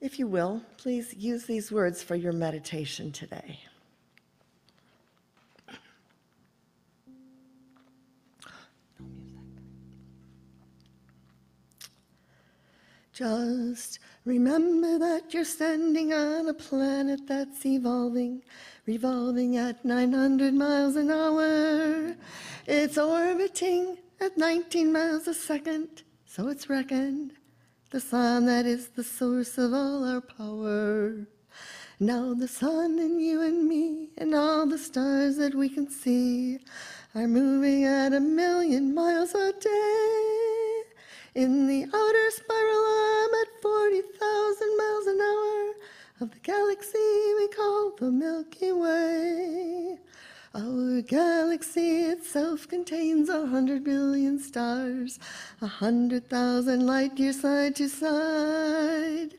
If you will, please use these words for your meditation today. No music. Just remember that you're standing on a planet that's evolving, revolving at 900 miles an hour. It's orbiting at 19 miles a second, so it's reckoned the sun that is the source of all our power. Now the sun and you and me and all the stars that we can see are moving at 1,000,000 miles a day. In the outer spiral arm at 40,000 miles an hour of the galaxy we call the Milky Way. Our galaxy itself contains 100 billion stars, 100,000 light years side to side.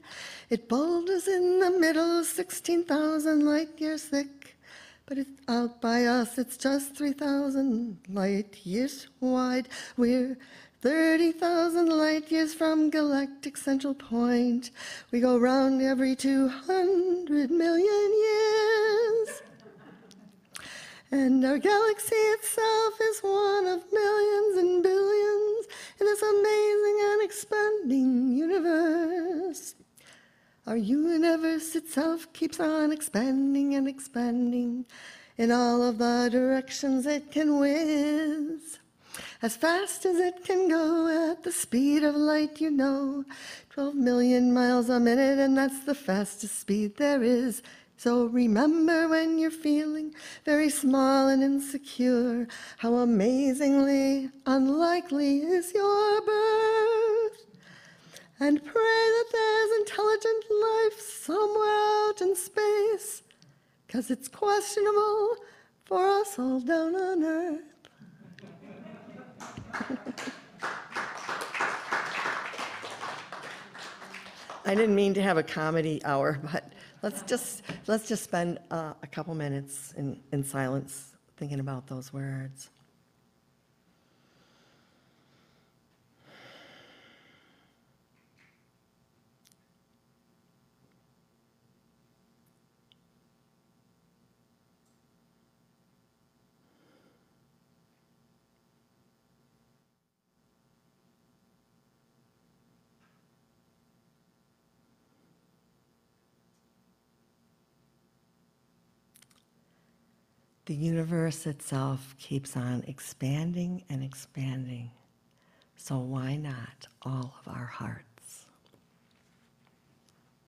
It bulges in the middle, 16,000 light years thick, but it's out by us, it's just 3,000 light years wide. We're 30,000 light years from galactic central point. We go round every 200 million years. And our galaxy itself is one of millions and billions in this amazing and expanding universe. Our universe itself keeps on expanding and expanding in all of the directions it can whiz. As fast as it can go at the speed of light, 12 million miles a minute, and that's the fastest speed there is. So remember when you're feeling very small and insecure, how amazingly unlikely is your birth. And pray that there's intelligent life somewhere out in space, 'cause it's questionable for us all down on Earth. I didn't mean to have a comedy hour, but let's just spend a couple minutes in silence thinking about those words. The universe itself keeps on expanding and expanding. So why not all of our hearts?